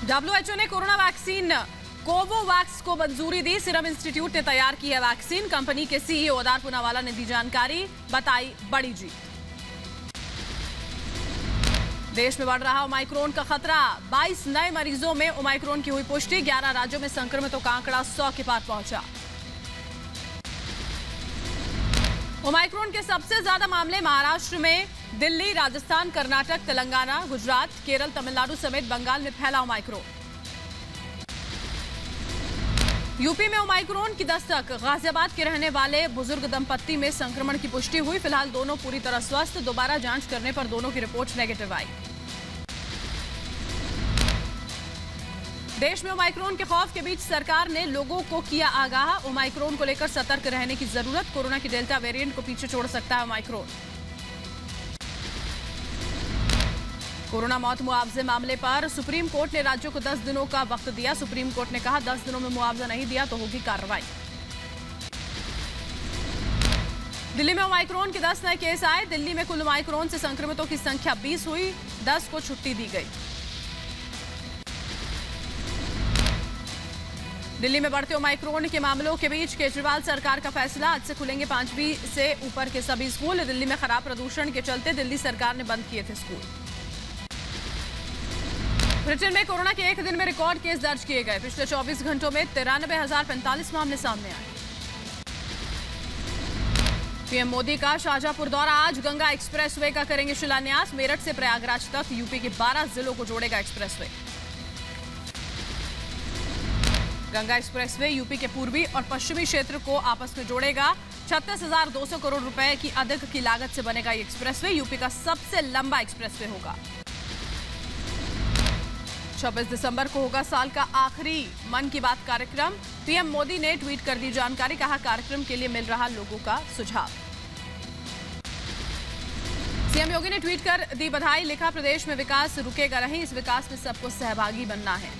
WHO ने corona vaccine Covovax को मंजूरी दी। सीरम इंस्टीट्यूट ने तैयार की है वैक्सीन। कंपनी के सीईओ उदार पूनावाला ने दी जानकारी, बताई बड़ी जीत। देश में बढ़ रहा ओमाइक्रोन का खतरा। 22 नए मरीजों में ओमाइक्रोन की हुई पुष्टि। 11 राज्यों में संक्रमितों का आंकड़ा 100 के पार पहुंचा। ओमाइक्रोन के सबसे ज्यादा मामले महाराष्ट्र में, दिल्ली, राजस्थान, कर्नाटक, तेलंगाना, गुजरात, केरल, तमिलनाडु समेत बंगाल में फैला ओमाइक्रोन। यूपी में ओमाइक्रोन की दस्तक। गाजियाबाद के रहने वाले बुजुर्ग दंपत्ति में संक्रमण की पुष्टि हुई। फिलहाल दोनों पूरी तरह स्वस्थ। दोबारा जांच करने पर दोनों की रिपोर्ट नेगेटिव आई। देश में ओमाइक्रोन के खौफ के बीच सरकार ने लोगों को किया आगाह। ओमाइक्रोन को लेकर सतर्क रहने की जरूरत। कोरोना की डेल्टा वेरिएंट को पीछे छोड़ सकता है ओमाइक्रोन। कोरोना मौत मुआवजे मामले पर सुप्रीम कोर्ट ने राज्यों को 10 दिनों का वक्त दिया। सुप्रीम कोर्ट ने कहा 10 दिनों में मुआवजा नहीं दिया तो होगी कार्रवाई। दिल्ली में ओमाइक्रोन के 10 नए केस आए। दिल्ली में कुल ओमाइक्रोन से संक्रमितों की संख्या 20 हुई। 10 को छुट्टी दी गई। दिल्ली में बढ़ते ओमाइक्रोन के मामलों के बीच केजरीवाल सरकार का फैसला। आज से खुलेंगे 5वीं से ऊपर के सभी स्कूल। दिल्ली में खराब प्रदूषण के चलते दिल्ली सरकार ने बंद किए थे स्कूल। ब्रिटेन में कोरोना के एक दिन में रिकॉर्ड केस दर्ज किए गए। पिछले 24 घंटों में 93,045 मामले सामने आए। पीएम मोदी का शाहजहांपुर दौरा। आज गंगा एक्सप्रेसवे का करेंगे शिलान्यास। मेरठ से प्रयागराज तक यूपी के 12 जिलों को जोड़ेगा एक्सप्रेसवे। गंगा एक्सप्रेसवे यूपी के पूर्वी और पश्चिमी क्षेत्र को आपस में जोड़ेगा। 36,200 करोड़ रुपए की अधिक की लागत से बनेगा ये एक्सप्रेसवे। यूपी का सबसे लंबा एक्सप्रेसवे होगा। 26 दिसंबर को होगा साल का आखिरी मन की बात कार्यक्रम। पीएम मोदी ने ट्वीट कर दी जानकारी। कहा कार्यक्रम के लिए मिल रहा लोगों का सुझाव। सीएम योगी ने ट्वीट कर दी बधाई। लिखा प्रदेश में विकास रुकेगा नहीं, इस विकास में सबको सहभागी बनना है।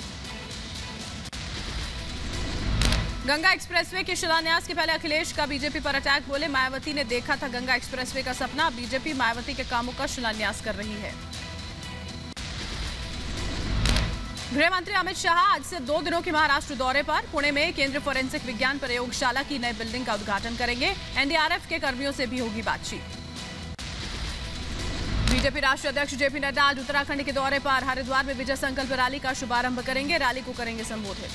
गंगा एक्सप्रेसवे के शिलान्यास के पहले अखिलेश का बीजेपी पर अटैक। बोले मायावती ने देखा था गंगा एक्सप्रेसवे का सपना। बीजेपी मायावती के कामों का शिलान्यास कर रही है। गृह मंत्री अमित शाह आज से 2 दिनों के महाराष्ट्र दौरे पर। पुणे में केंद्रीय फोरेंसिक विज्ञान प्रयोगशाला की नई बिल्डिंग का उद्घाटन करेंगे। एनडीआरएफ के कर्मियों से भी होगी बातचीत। बीजेपी राष्ट्रीय अध्यक्ष जेपी नड्डा आज उत्तराखंड के दौरे पर। हरिद्वार में विजय संकल्प रैली का शुभारंभ करेंगे। रैली को करेंगे संबोधित।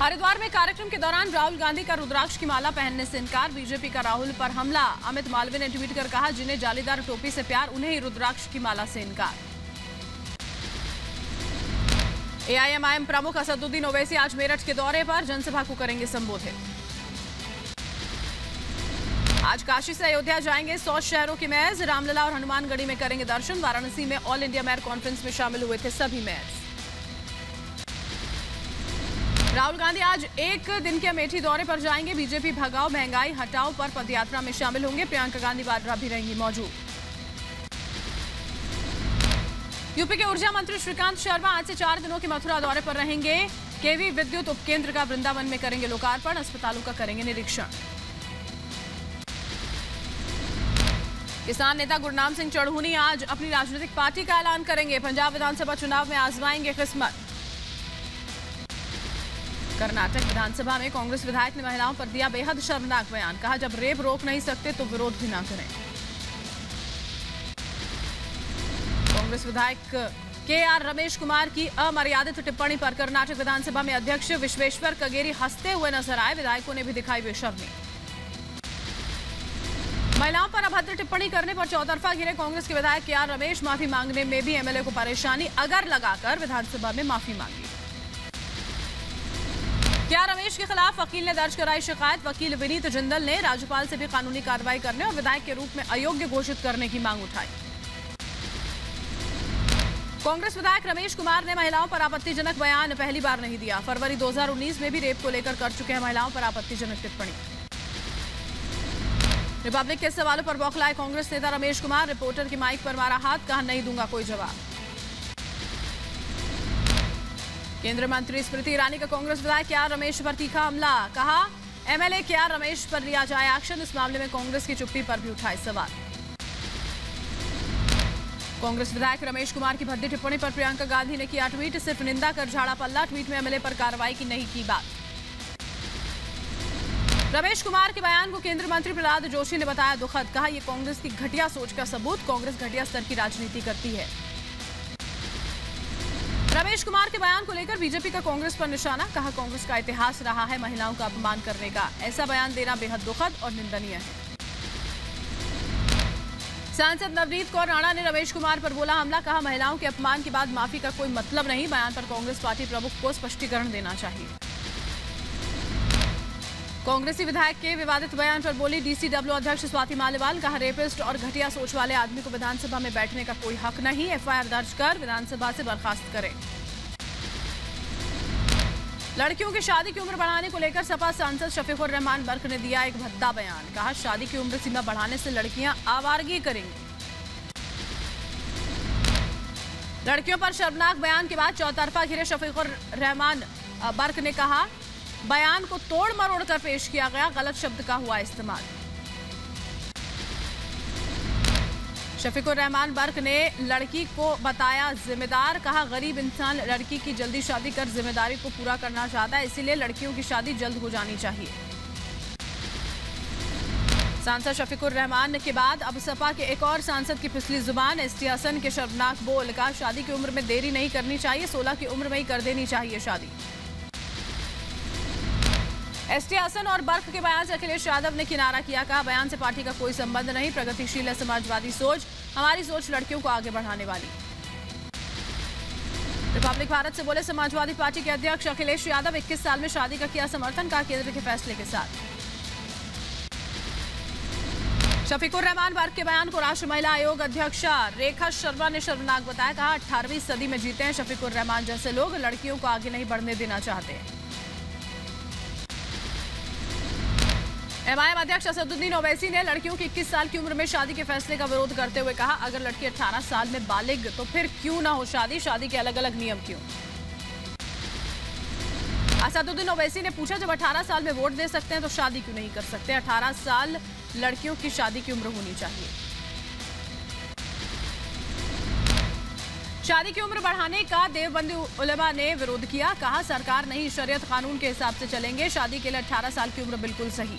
हरिद्वार में कार्यक्रम के दौरान राहुल गांधी का रुद्राक्ष की माला पहनने से इनकार। बीजेपी का राहुल पर हमला। अमित मालवीय ने ट्वीट कर कहा जिन्हें जालीदार टोपी से प्यार, उन्हें ही रुद्राक्ष की माला से इनकार। एआईएमआईएम प्रमुख असदुद्दीन ओवैसी आज मेरठ के दौरे पर। जनसभा को करेंगे संबोधित। आज काशी से अयोध्या जाएंगे 100 शहरों के मेयर्स। रामलला और हनुमानगढ़ी में करेंगे दर्शन। वाराणसी में ऑल इंडिया मेयर कॉन्फ्रेंस में शामिल हुए थे सभी मेयर्स। राहुल गांधी आज एक दिन के अमेठी दौरे पर जाएंगे। बीजेपी भगाओ महंगाई हटाओ पर पदयात्रा में शामिल होंगे। प्रियंका गांधी वाड्रा भी रहेंगी मौजूद। यूपी के ऊर्जा मंत्री श्रीकांत शर्मा आज से 4 दिनों के मथुरा दौरे पर रहेंगे। केवी विद्युत उपकेंद्र का वृंदावन में करेंगे लोकार्पण। अस्पतालों का करेंगे निरीक्षण। किसान नेता गुरनाम सिंह चढ़ूनी आज अपनी राजनीतिक पार्टी का ऐलान करेंगे। पंजाब विधानसभा चुनाव में आजमाएंगे किस्मत। कर्नाटक विधानसभा में कांग्रेस विधायक ने महिलाओं पर दिया बेहद शर्मनाक बयान। कहा जब रेप रोक नहीं सकते तो विरोध भी ना करें। कांग्रेस विधायक केआर रमेश कुमार की अमर्यादित टिप्पणी पर कर्नाटक विधानसभा में अध्यक्ष विश्वेश्वर कगेरी हंसते हुए नजर आए। विधायकों ने भी दिखाई बेशर्मी। महिलाओं पर अभद्र टिप्पणी करने पर चौतरफा घिरे कांग्रेस के विधायक केआर रमेश। माफी मांगने में भी एमएलए को परेशानी। अगर लगाकर विधानसभा में माफी मांगी। केआर रमेश के खिलाफ वकील ने दर्ज कराई शिकायत। वकील विनीत जिंदल ने राज्यपाल से भी कानूनी कार्रवाई करने और विधायक के रूप में अयोग्य घोषित करने की मांग उठाई। कांग्रेस विधायक रमेश कुमार ने महिलाओं पर आपत्तिजनक बयान पहली बार नहीं दिया। फरवरी 2019 में भी रेप को लेकर कर चुके हैं महिलाओं पर आपत्तिजनक टिप्पणी। रिपब्लिक के सवालों पर बौखलाए कांग्रेस नेता रमेश कुमार। रिपोर्टर की माइक पर मारा हाथ। कहा नहीं दूंगा कोई जवाब। केंद्रीय मंत्री स्मृति ईरानी का कांग्रेस विधायक केआर रमेश पर तीखा हमला। कहा एमएलए केआर रमेश पर लिया जाए एक्शन। इस मामले में कांग्रेस की चुप्पी पर भी उठाए सवाल। कांग्रेस विधायक रमेश कुमार की भद्दी टिप्पणी पर प्रियंका गांधी ने किया ट्वीट, सिर्फ निंदा कर झाड़ा पल्ला, ट्वीट में एमएलए पर कार्रवाई की नहीं की बात। रमेश कुमार के बयान को केंद्रीय मंत्री प्रहलाद जोशी ने बताया दुखद, कहा यह कांग्रेस की घटिया सोच का सबूत, कांग्रेस घटिया स्तर की राजनीति करती है। रमेश कुमार के बयान को लेकर बीजेपी का कांग्रेस पर निशाना, कहा कांग्रेस का इतिहास रहा है महिलाओं का अपमान करने का, ऐसा बयान देना बेहद दुखद और निंदनीय है। सांसद नवनीत कौर राणा ने रमेश कुमार पर बोला हमला, कहा महिलाओं के अपमान के बाद माफी का कोई मतलब नहीं, बयान पर कांग्रेस पार्टी प्रमुख को स्पष्टीकरण देना चाहिए। कांग्रेसी विधायक के विवादित बयान पर बोली डीसीडब्ल्यू अध्यक्ष स्वाति मालीवाल, कहा रेपिस्ट और घटिया सोच वाले आदमी को विधानसभा में बैठने का कोई हक नहीं, एफआईआर दर्ज कर विधानसभा से बर्खास्त करें। लड़कियों की शादी की उम्र बढ़ाने को लेकर सपा सांसद शफीकुर रहमान बर्क ने दिया एक भद्दा बयान, कहा शादी की उम्र सीमा बढ़ाने से लड़कियां आवारगी करेंगी। लड़कियों पर शर्मनाक बयान के बाद चौतरफा घिरे शफीकुर रहमान बर्क ने कहा बयान को तोड़ मरोड़ कर पेश किया गया, गलत शब्द का हुआ इस्तेमाल। शफीकुर रहमान बर्क ने लड़की को बताया जिम्मेदार, कहा गरीब इंसान लड़की की जल्दी शादी कर जिम्मेदारी को पूरा करना चाहता है, इसीलिए लड़कियों की शादी जल्द हो जानी चाहिए। सांसद शफीकुर रहमान के बाद अब सपा के एक और सांसद की पिछली जुबान, एसटी हसन के शर्मनाक बोल, कहा शादी की उम्र में देरी नहीं करनी चाहिए, 16 की उम्र में ही कर देनी चाहिए शादी। एसटी हसन और बर्क के बयान से अखिलेश यादव ने किनारा किया, कहा बयान से पार्टी का कोई संबंध नहीं, प्रगतिशील है समाजवादी सोच, हमारी सोच लड़कियों को आगे बढ़ाने वाली। रिपब्लिक भारत से बोले समाजवादी पार्टी के अध्यक्ष अखिलेश यादव, 21 साल में शादी का किया समर्थन, कहा केंद्र के फैसले के साथ। शफीकुर रहमान बर्क के बयान को राष्ट्रीय महिला आयोग अध्यक्षा रेखा शर्मा ने शर्मनाक बताया, कहा 18वीं सदी में जीते हैं शफीकुर रहमान जैसे लोग, लड़कियों को आगे नहीं बढ़ने देना चाहते। एमआईएम अध्यक्ष असदुद्दीन ओवैसी ने लड़कियों की 21 साल की उम्र में शादी के फैसले का विरोध करते हुए कहा अगर लड़की 18 साल में बालिग तो फिर क्यों ना हो शादी, शादी के अलग अलग नियम क्यों। असदुद्दीन ओवैसी ने पूछा जब 18 साल में वोट दे सकते हैं तो शादी क्यों नहीं कर सकते, 18 साल लड़कियों की शादी की उम्र होनी चाहिए। शादी की उम्र बढ़ाने का देवबंदी उलेमा ने विरोध किया, कहा सरकार नहीं शरीयत कानून के हिसाब से चलेंगे, शादी के लिए 18 साल की उम्र बिल्कुल सही।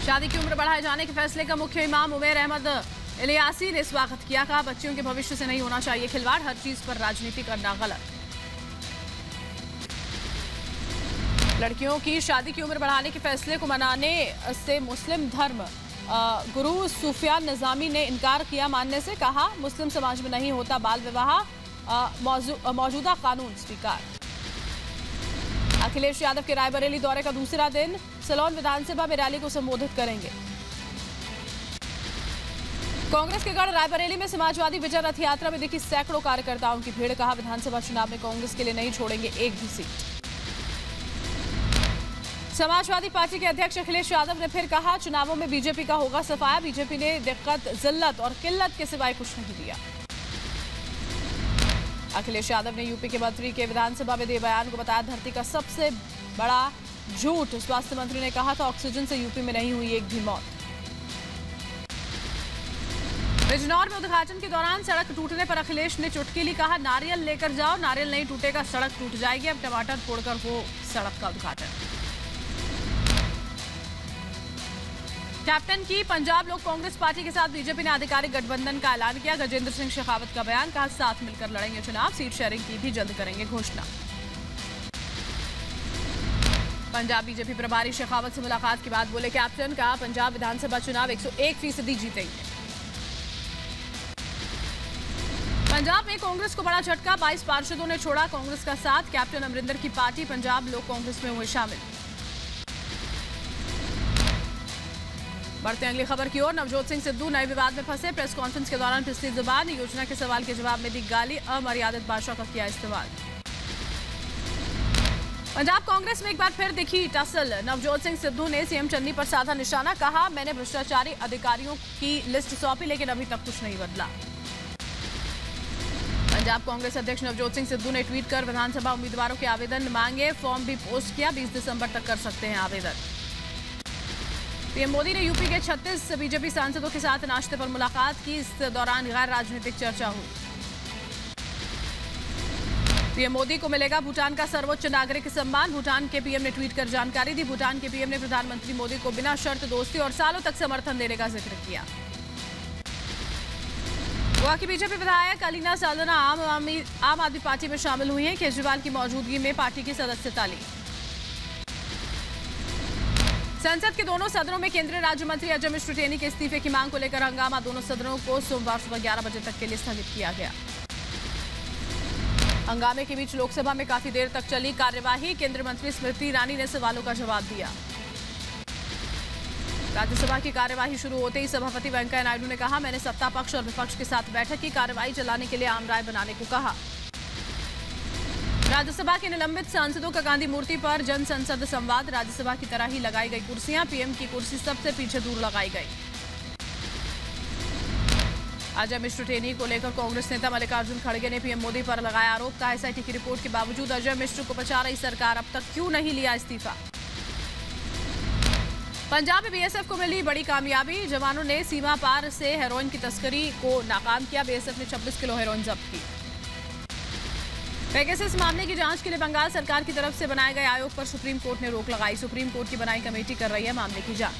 शादी की उम्र बढ़ाए जाने के फैसले का मुख्य इमाम उमेर अहमद इलियासी ने स्वागत किया, कहा बच्चियों के भविष्य से नहीं होना चाहिए खिलवाड़, हर चीज पर राजनीति करना गलत। लड़कियों की शादी की उम्र बढ़ाने के फैसले को मनाने से मुस्लिम धर्म गुरु सुफियान निजामी ने इनकार किया मानने से, कहा मुस्लिम समाज में नहीं होता बाल विवाह, मौजूदा कानून स्वीकार। अखिलेश यादव के रायबरेली दौरे का दूसरा दिन, सलोन विधानसभा में रैली को संबोधित करेंगे। कांग्रेस के गढ़ रायबरेली में समाजवादी विजय रथ यात्रा में दिखी सैकड़ों कार्यकर्ताओं की भीड़, कहा विधानसभा चुनाव में कांग्रेस के लिए नहीं छोड़ेंगे एक भी सीट। समाजवादी पार्टी के अध्यक्ष अखिलेश यादव ने फिर कहा चुनावों में बीजेपी का होगा सफाया, बीजेपी ने दिक्कत जिल्लत और किल्लत के सिवाय कुछ नहीं दिया। अखिलेश यादव ने यूपी के मंत्री के विधानसभा में दिए बयान को बताया धरती का सबसे बड़ा झूठ, स्वास्थ्य मंत्री ने कहा था ऑक्सीजन से यूपी में नहीं हुई एक भी मौत। बिजनौर में उद्घाटन के दौरान सड़क टूटने पर अखिलेश ने चुटकी ली, कहा नारियल लेकर जाओ, नारियल नहीं टूटेगा सड़क टूट जाएगी, अब टमाटर फोड़कर हो सड़क का उद्घाटन। कैप्टन की पंजाब लोक कांग्रेस पार्टी के साथ बीजेपी ने आधिकारिक गठबंधन का ऐलान किया, गजेंद्र सिंह शेखावत का बयान, कहा साथ मिलकर लड़ेंगे चुनाव, सीट शेयरिंग की भी जल्द करेंगे घोषणा। पंजाब बीजेपी प्रभारी शेखावत से मुलाकात के बाद बोले कैप्टन, कहा पंजाब विधानसभा चुनाव 101% जीतेंगे। पंजाब में कांग्रेस को बड़ा झटका, 22 पार्षदों ने छोड़ा कांग्रेस का साथ, कैप्टन अमरिंदर की पार्टी पंजाब लोक कांग्रेस में हुए शामिल। बढ़ते अगली खबर की ओर, नवजोत सिंह सिद्धू नए विवाद में फंसे, प्रेस कॉन्फ्रेंस के दौरान पिछली जुबान, योजना के सवाल के जवाब में दी गाली, अमर्यादित भाषा का किया इस्तेमाल। पंजाब कांग्रेस में एक बार फिर दिखी टसल, नवजोत सिंह सिद्धू ने सीएम चन्नी पर साधा निशाना, कहा मैंने भ्रष्टाचारी अधिकारियों की लिस्ट सौंपी लेकिन अभी तक कुछ नहीं बदला। पंजाब कांग्रेस अध्यक्ष नवजोत सिंह सिद्धू ने ट्वीट कर विधानसभा उम्मीदवारों के आवेदन मांगे, फॉर्म भी पोस्ट किया, 20 दिसंबर तक कर सकते हैं आवेदन। पीएम मोदी ने यूपी के 36 बीजेपी सांसदों के साथ नाश्ते पर मुलाकात की। इस दौरान गैर राजनीतिक चर्चा हुई। पीएम मोदी को मिलेगा भूटान का सर्वोच्च नागरिक सम्मान। भूटान के पीएम ने ट्वीट कर जानकारी दी। भूटान के पीएम ने प्रधानमंत्री मोदी को बिना शर्त दोस्ती और सालों तक समर्थन देने का जिक्र किया। गोवा की बीजेपी विधायक अलीना साल्दना आम आदमी पार्टी में शामिल हुई हैं। केजरीवाल की मौजूदगी में पार्टी की सदस्यता ली। संसद के दोनों सदनों में केंद्रीय राज्य मंत्री अजय मिश्र टेनी के इस्तीफे की मांग को लेकर हंगामा। दोनों सदनों को सोमवार सुबह 11 बजे तक के लिए स्थगित किया गया। हंगामे के बीच लोकसभा में काफी देर तक चली कार्यवाही। केंद्रीय मंत्री स्मृति ईरानी ने सवालों का जवाब दिया। राज्यसभा की कार्यवाही शुरू होते ही सभापति वेंकैया नायडू ने कहा, मैंने सत्ता पक्ष और विपक्ष के साथ बैठक की। कार्यवाही चलाने के लिए आम राय बनाने को कहा। राज्यसभा के निलंबित सांसदों का गांधी मूर्ति पर जन संसद संवाद। राज्यसभा की तरह ही लगाई गई कुर्सियां। पीएम की कुर्सी सबसे पीछे दूर लगाई गई। अजय मिश्र टेनी को लेकर कांग्रेस नेता मल्लिकार्जुन खड़गे ने पीएम मोदी पर लगाया आरोप। कहा, एसआईटी की रिपोर्ट के बावजूद अजय मिश्र को बचा रही सरकार अब तक क्यों नहीं लिया इस्तीफा। पंजाब में बीएसएफ को मिली बड़ी कामयाबी। जवानों ने सीमा पार से हेरोइन की तस्करी को नाकाम किया। बीएसएफ ने 26 किलो हेरोइन जब्त की। पेगासस मामले की जांच के लिए बंगाल सरकार की तरफ से बनाए गए आयोग पर सुप्रीम कोर्ट ने रोक लगाई। सुप्रीम कोर्ट की बनाई कमेटी कर रही है मामले की जांच।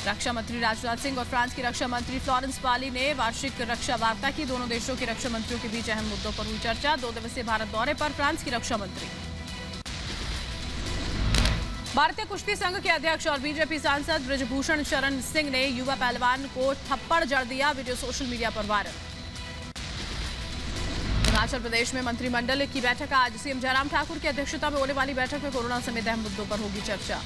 रक्षा मंत्री राजनाथ सिंह और फ्रांस की रक्षा मंत्री फ्लोरेंस पार्ली ने वार्षिक रक्षा वार्ता की। दोनों देशों के रक्षा मंत्रियों के बीच अहम मुद्दों पर हुई चर्चा। 2 दिवसीय भारत दौरे पर फ्रांस की रक्षा मंत्री। भारतीय कुश्ती संघ के अध्यक्ष और बीजेपी सांसद ब्रजभूषण शरण सिंह ने युवा पहलवान को थप्पड़ जड़ दिया। वीडियो सोशल मीडिया पर वायरल। हिमाचल प्रदेश में मंत्रिमंडल की बैठक आज। सीएम जयराम ठाकुर की अध्यक्षता में होने वाली बैठक में कोरोना समेत अहम मुद्दों पर होगी चर्चा।